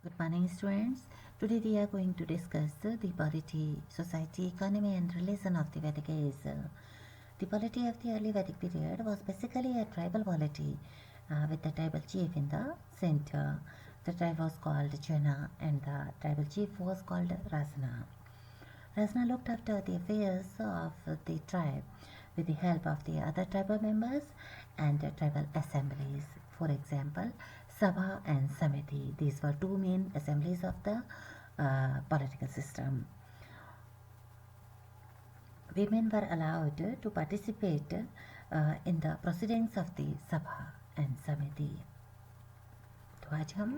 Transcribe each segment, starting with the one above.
Good morning, students. Today we are going to discuss the polity, society, economy, and religion of the Vedic age. The polity of the early Vedic period was basically a tribal polity with the tribal chief in the center. The tribe was called Jana, and the tribal chief was called Rasana. Rasana looked after the affairs of the tribe with the help of the other tribal members and tribal assemblies. For example, Sabha and Samiti. These were two main assemblies of the political system. Women were allowed to participate in the proceedings of the Sabha and Samiti. तो आज हम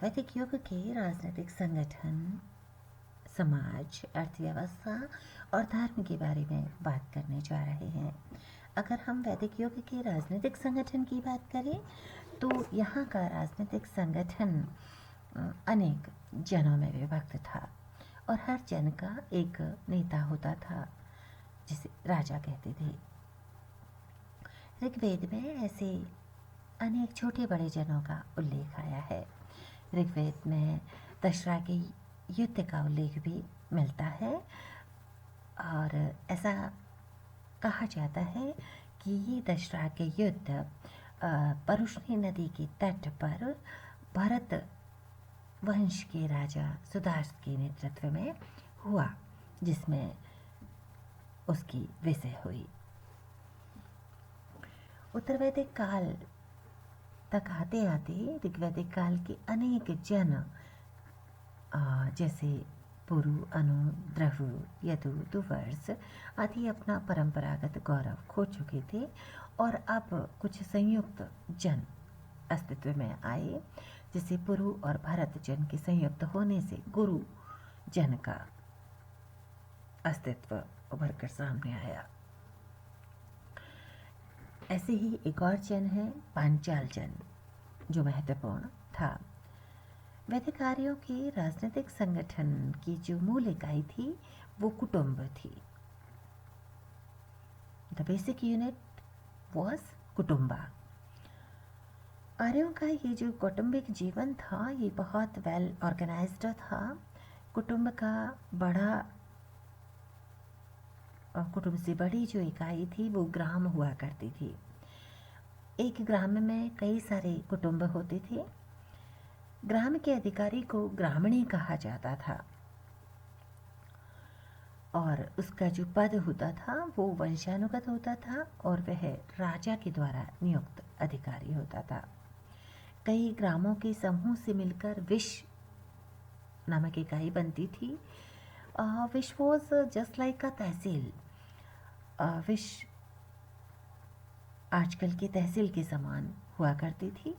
वैदिक युग के राजनीतिक संगठन, समाज, अर्थव्यवस्था और धर्म के बारे में बात करने जा रहे हैं। अगर हम वैदिक युग के राजनीतिक संगठन की बात करें तो यहाँ का राजनीतिक संगठन अनेक जनों में विभक्त था और हर जन का एक नेता होता था जिसे राजा कहते थे। ऋग्वेद में ऐसे अनेक छोटे बड़े जनों का उल्लेख आया है। ऋग्वेद में दशरा के युद्ध का उल्लेख भी मिलता है और ऐसा कहा जाता है कि ये दशरा के युद्ध परुष्णी नदी के तट पर भरत वंश के राजा सुदार्थ के नेतृत्व में हुआ, जिसमें उसकी विजय हुई। उत्तर वैदिक काल तक आते आते ऋग्वैदिक काल के अनेक जन जैसे पुरु, अनु, द्रहु, यदु, दुवर्स आदि अपना परंपरागत गौरव खो चुके थे और अब कुछ संयुक्त जन अस्तित्व में आए, जिसे पुरु और भरत जन के संयुक्त होने से गुरु जन का अस्तित्व उभर कर सामने आया। ऐसे ही एक और जन है पांचाल जन, जो महत्वपूर्ण था। वैदिक आर्यों के राजनीतिक संगठन की जो मूल इकाई थी वो कुटुंब थी। The basic unit was Kutumba. आर्यों का ये जो कौटुंबिक जीवन था ये बहुत वेल ऑर्गेनाइज्ड था। कुटुंब से बड़ी जो इकाई थी वो ग्राम हुआ करती थी। एक ग्राम में कई सारे कुटुंब होते थे। ग्राम के अधिकारी को ग्रामणी कहा जाता था और उसका जो पद होता था वो वंशानुगत होता था और वह राजा के द्वारा नियुक्त अधिकारी होता था। कई ग्रामों के समूह से मिलकर विश नामक इकाई बनती थी। Wish was just like a tehsil. Wish आजकल के तहसील के समान हुआ करती थी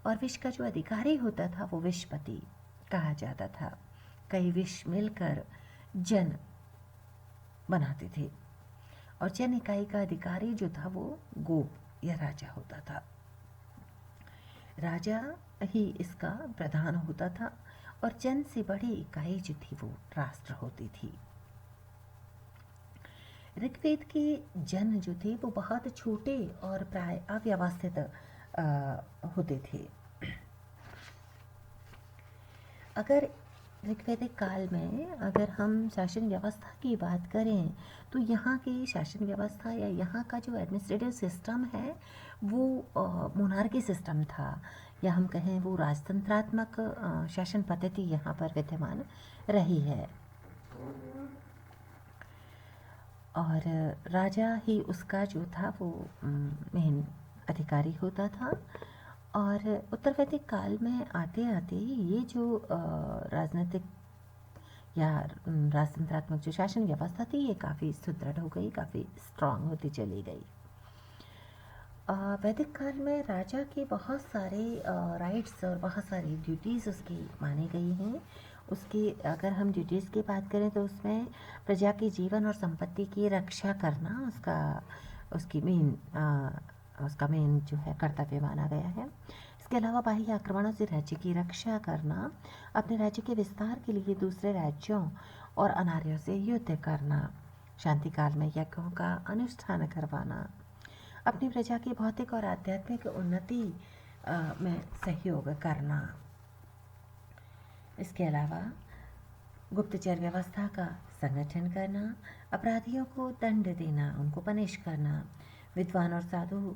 और विश का जो अधिकारी होता था वो विशपति कहा जाता था। कई विश मिलकर जन बनाते थे और जन इकाई का अधिकारी जो था वो गोप या राजा होता था। राजा ही इसका प्रधान होता था और जन से बड़ी इकाई जो थी वो राष्ट्र होती थी। ऋग्वेद के जन जो थे वो बहुत छोटे और प्राय अव्यवस्थित होते थे। अगर ऋग्वैदिक काल में अगर हम शासन व्यवस्था की बात करें तो यहाँ की शासन व्यवस्था या यहाँ का जो एडमिनिस्ट्रेटिव सिस्टम है वो मोनार्की सिस्टम था, या हम कहें वो राजतंत्रात्मक शासन पद्धति यहाँ पर विद्यमान रही है और राजा ही उसका जो था वो मेन अधिकारी होता था। और उत्तर वैदिक काल में आते आते ये जो राजनीतिक या राजतंत्रात्मक जो शासन व्यवस्था थी ये काफ़ी सुदृढ़ हो गई, काफ़ी स्ट्रांग होती चली गई। वैदिक काल में राजा के बहुत सारे राइट्स और बहुत सारी ड्यूटीज़ उसकी मानी गई हैं। उसकी अगर हम ड्यूटीज़ की बात करें तो उसमें प्रजा के जीवन और संपत्ति की रक्षा करना उसका मेन जो है कर्तव्य माना गया है। इसके अलावा बाह्य आक्रमणों से राज्य की रक्षा करना, अपने राज्य के विस्तार के लिए दूसरे राज्यों और अनार्यों से युद्ध करना, शांति काल में यज्ञों का अनुष्ठान करवाना, अपनी प्रजा की भौतिक और आध्यात्मिक उन्नति में सहयोग करना, इसके अलावा गुप्तचर व्यवस्था का संगठन करना, अपराधियों को दंड देना, उनको पनिश करना, विद्वान और साधु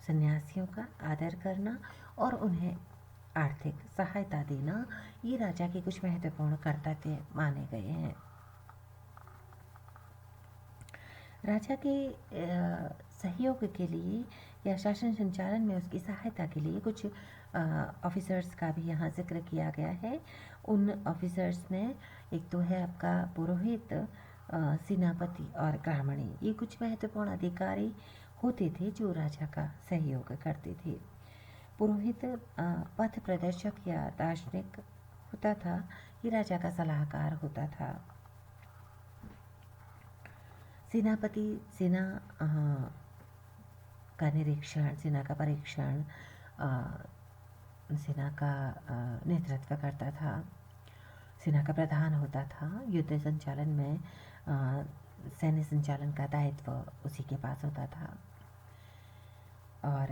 सन्यासियों का आदर करना और उन्हें आर्थिक सहायता देना, ये राजा के कुछ महत्वपूर्ण कर्तव्य माने गए हैं। राजा के सहयोग के लिए या शासन संचालन में उसकी सहायता के लिए कुछ ऑफिसर्स का भी यहाँ जिक्र किया गया है। उन ऑफिसर्स में एक तो है आपका पुरोहित, सेनापति और ग्रामणी। ये कुछ महत्वपूर्ण अधिकारी होते थे जो राजा का सहयोग करते थे। पुरोहित पथ प्रदर्शक या दार्शनिक होता था। ये राजा का सलाहकार होता था। सेनापति सेना का निरीक्षण, सेना का परीक्षण, सेना का नेतृत्व करता था। सेना का प्रधान होता था। युद्ध संचालन में सैन्य संचालन का दायित्व उसी के पास होता था। और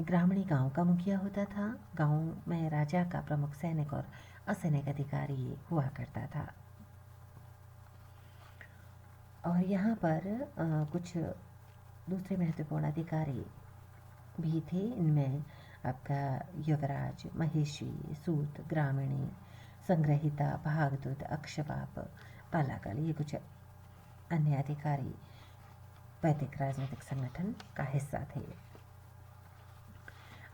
ग्रामीणी गांव का मुखिया होता था। गांव में राजा का प्रमुख सैनिक और असैनिक अधिकारी हुआ करता था। और यहाँ पर कुछ दूसरे महत्वपूर्ण अधिकारी भी थे। इनमें आपका युवराज, महेशी, सूत, ग्रामीणी, संग्रहिता, भागदूत, अक्षपाप, पालाकल, ये कुछ अन्य अधिकारी वैदिक राजनीतिक संगठन का हिस्सा थे।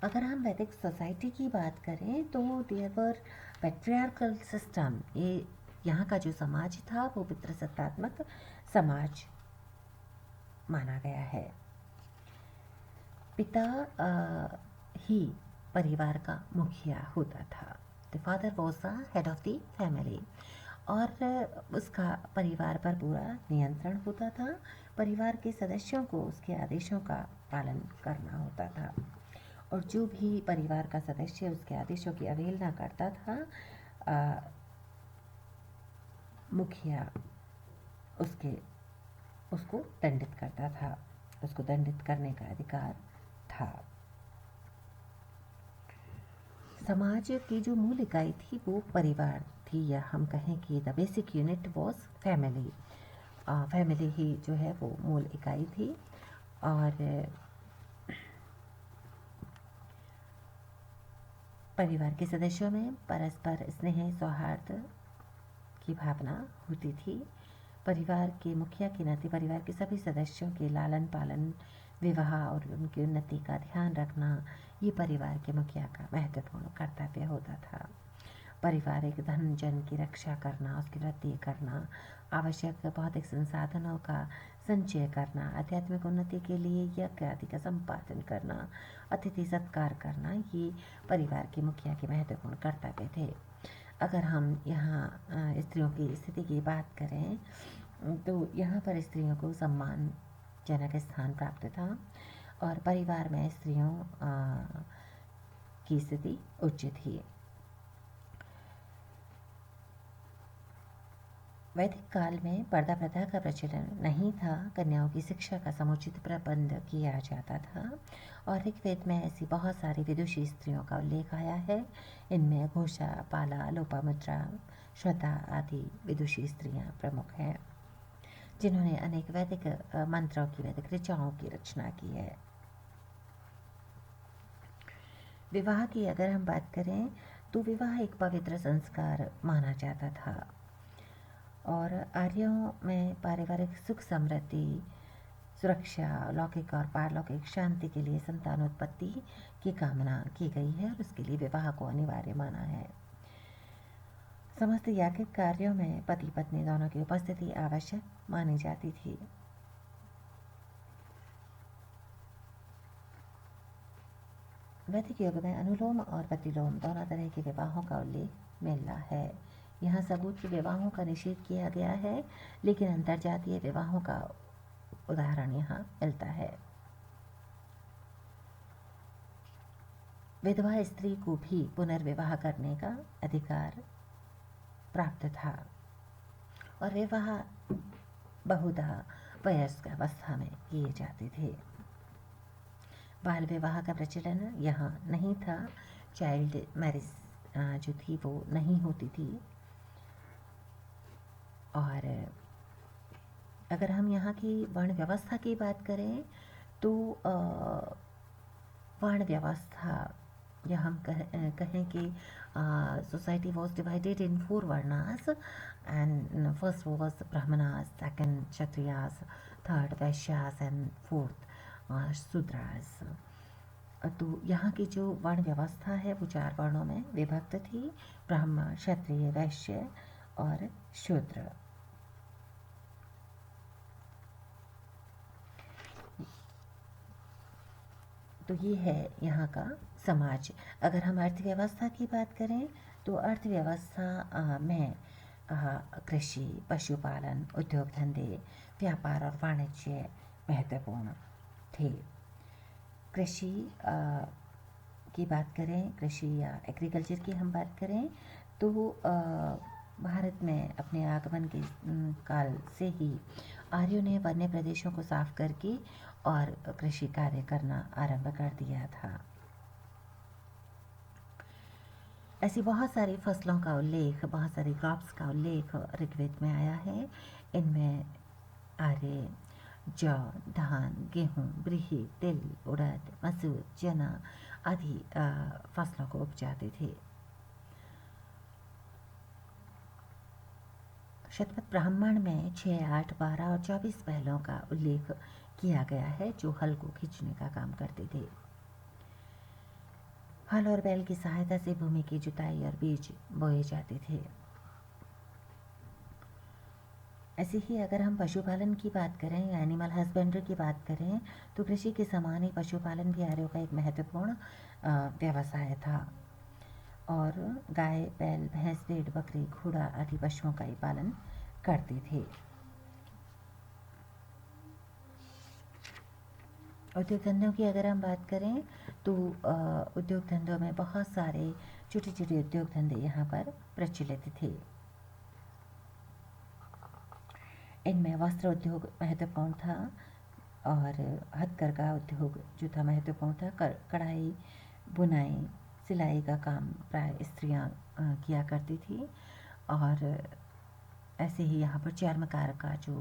अगर हम वैदिक सोसाइटी की बात करें तो देयर वर पैट्रियार्कल सिस्टम। ये यहाँ का जो समाज था वो पितृसत्तात्मक समाज माना गया है। पिता ही परिवार का मुखिया होता था। The father was the head of the family और उसका परिवार पर पूरा नियंत्रण होता था। परिवार के सदस्यों को उसके आदेशों का पालन करना होता था और जो भी परिवार का सदस्य उसके आदेशों की अवहेलना करता था, मुखिया उसको दंडित करता था। उसको दंडित करने का अधिकार था। समाज की जो मूल इकाई थी वो परिवार थी, या हम कहें कि the basic unit was family. Family ही जो है वो मूल इकाई थी। और परिवार के सदस्यों में परस्पर स्नेह, सौहार्द की भावना होती थी। परिवार के मुखिया के नाते परिवार के सभी सदस्यों के लालन पालन, विवाह और उनकी उन्नति का ध्यान रखना, ये परिवार के मुखिया का महत्वपूर्ण कर्तव्य होता था। पारिवारिक धन जन की रक्षा करना, उसकी वृद्धि करना, आवश्यक भौतिक संसाधनों का संचय करना, आध्यात्मिक उन्नति के लिए यज्ञ आदि का संपादन करना, अतिथि सत्कार करना, ये परिवार के मुखिया के महत्वपूर्ण कर्तव्य थे। अगर हम यहाँ स्त्रियों की स्थिति की बात करें तो यहाँ पर स्त्रियों को सम्मानजनक स्थान प्राप्त था और परिवार में स्त्रियों की स्थिति उच्च थी। वैदिक काल में पर्दा प्रथा का प्रचलन नहीं था। कन्याओं की शिक्षा का समुचित प्रबंध किया जाता था और ऋग्वेद में ऐसी बहुत सारी विदुषी स्त्रियों का उल्लेख आया है। इनमें घोषा, पाला, लोपामुद्रा, श्रद्धा आदि विदुषी स्त्रियां प्रमुख हैं, जिन्होंने अनेक वैदिक मंत्रों की, वैदिक ऋचाओं की रचना की है। विवाह की अगर हम बात करें तो विवाह एक पवित्र संस्कार माना जाता था और आर्यों में पारिवारिक सुख, समृद्धि, सुरक्षा, लौकिक और पारलौकिक शांति के लिए संतानोत्पत्ति की कामना की गई है और उसके लिए विवाह को अनिवार्य माना है। समस्त याज्ञिक कार्यों में पति पत्नी दोनों की उपस्थिति आवश्यक मानी जाती थी। वैदिक युग में अनुलोम और प्रतिलोम दोनों तरह के विवाहों का उल्लेख मिलता है। यहाँ सबूत के विवाहों का निषेध किया गया है, लेकिन अंतर्जातीय विवाहों का उदाहरण यहाँ मिलता है। विधवा स्त्री को भी पुनर्विवाह करने का अधिकार प्राप्त था और विवाह बहुधा वयस्क अवस्था में किए जाते थे। बाल विवाह का प्रचलन यहाँ नहीं था। चाइल्ड मैरिज जो थी वो नहीं होती थी। और अगर हम यहाँ की वर्ण व्यवस्था की बात करें तो वर्ण व्यवस्था, या हम कहें कि society was divided in 4 varnas, and first was Brahmanas, second Kshatriyas, third Vaishyas and fourth Shudras. तो यहाँ की जो वर्ण व्यवस्था है वो 4 वर्णों में विभक्त थी: ब्राह्मण, क्षत्रिय, वैश्य और शूद्र। तो ये है यहाँ का समाज। अगर हम अर्थव्यवस्था की बात करें तो अर्थव्यवस्था में कृषि, पशुपालन, उद्योग धंधे, व्यापार और वाणिज्य महत्वपूर्ण थे। कृषि की बात करें, कृषि या एग्रीकल्चर की हम बात करें तो भारत में अपने आगमन के काल से ही आर्यों ने वन्य प्रदेशों को साफ करके और कृषि कार्य करना आरंभ कर दिया था। ऐसी बहुत सारी फसलों का उल्लेख, बहुत सारी क्रॉप्स का उल्लेख ऋग्वेद में आया है। इनमें आर्य जौ, धान, गेहूँ, व्रीहि, तिल, उड़द, मसूर, चना आदि फसलों को उपजाते थे। शतपथ ब्राह्मण में 6, 8, 12 और 24 बैलों का उल्लेख किया गया है जो हल को खींचने का काम करते थे। हल और बैल की सहायता से भूमि की जुताई और बीज बोए जाते थे। ऐसे ही अगर हम पशुपालन की बात करें या एनिमल हस्बेंड्री की बात करें तो कृषि के समान ही पशुपालन भी आर्यों का एक महत्वपूर्ण व्यवसाय था। और गाय, बैल, भैंस, भेड़, बकरी, घोड़ा आदि पशुओं का ही पालन करते थे। उद्योग धंधों की अगर हम बात करें तो उद्योग धंधों में बहुत सारे छोटे छोटे उद्योग धंधे यहाँ पर प्रचलित थे। इनमें वस्त्र उद्योग महत्वपूर्ण था और हथकरघा उद्योग जो था महत्वपूर्ण था। कढ़ाई, बुनाई, सिलाई का काम प्राय स्त्रियां किया करती थी। और ऐसे ही यहाँ पर चर्मकार का जो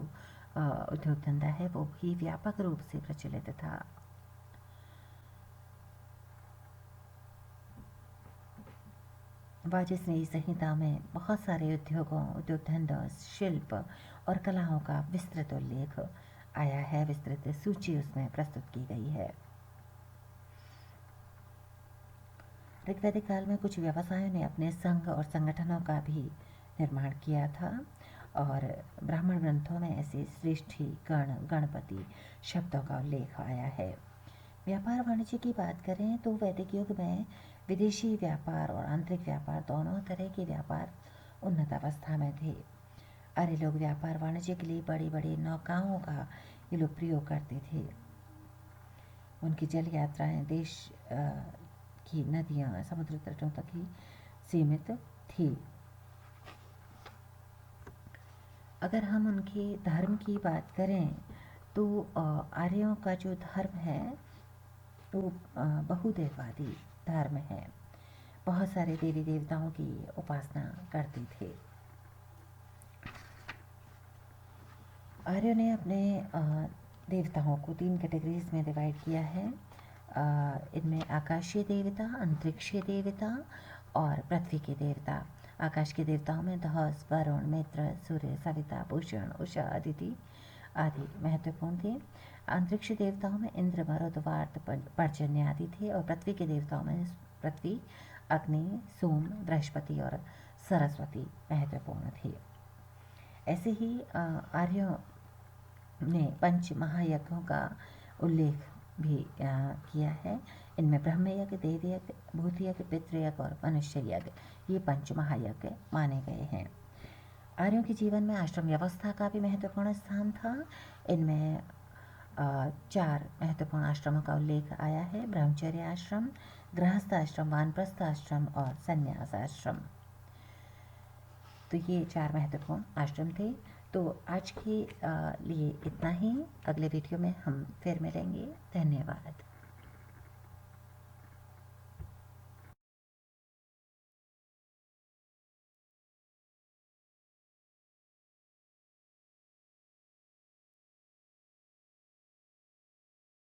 उद्योग धंधा है वो भी व्यापक रूप से प्रचलित था। वाजस्नेयी संहिता में बहुत सारे उद्योगों, उद्योग धंधों, शिल्प और कलाओं का विस्तृत उल्लेख आया है। विस्तृत सूची उसमें प्रस्तुत की गई है। ऋग्वैदिक काल में कुछ व्यवसायों ने अपने संघ और संगठनों का भी निर्माण किया था और ब्राह्मण ग्रंथों में ऐसे श्रेष्ठी, गण, गणपति शब्दों का उल्लेख आया है। व्यापार वाणिज्य की बात करें तो वैदिक युग में विदेशी व्यापार और आंतरिक व्यापार दोनों तरह के व्यापार उन्नत अवस्था में थे। अरे लोग व्यापार वाणिज्य के लिए बड़ी बड़ी नौकाओं का ये लोग प्रयोग करते थे। उनकी जल यात्राएं देश की नदियां, समुद्र तटों तक ही सीमित थी। अगर हम उनके धर्म की बात करें तो आर्यों का जो धर्म है वो बहुदेववादी धर्म है। बहुत सारे देवी देवताओं की उपासना करते थे। आर्यों ने अपने देवताओं को 3 कैटेगरीज में डिवाइड किया है। इनमें आकाशीय देवता, अंतरिक्षीय देवता और पृथ्वी के देवता। आकाश के देवताओं में धौस, वरुण, मित्र, सूर्य, सविता, भूषण, उषा, अदिति आदि महत्वपूर्ण थे। अंतरिक्ष देवताओं में इंद्र, मरुत, वार्त, पर्जन्य आदि थे। और पृथ्वी के देवताओं में पृथ्वी, अग्नि, सोम, बृहस्पति और सरस्वती महत्वपूर्ण थे। ऐसे ही आर्यों ने 5 महायज्ञों का उल्लेख भी किया है। इनमें ब्रह्म यज्ञ, देव यज्ञ, भूत यज्ञ, पितृ यज्ञ और मनुष्य यज्ञ, ये 5 महायज्ञ माने गए हैं। आर्यों के जीवन में आश्रम व्यवस्था का भी महत्वपूर्ण स्थान था। इनमें 4 महत्वपूर्ण आश्रमों का उल्लेख आया है: ब्रह्मचर्य आश्रम, गृहस्थ आश्रम, वानप्रस्थ आश्रम और संन्यास आश्रम। तो ये 4 महत्वपूर्ण आश्रम थे। तो आज के लिए इतना ही। अगले वीडियो में हम फिर मिलेंगे। धन्यवाद।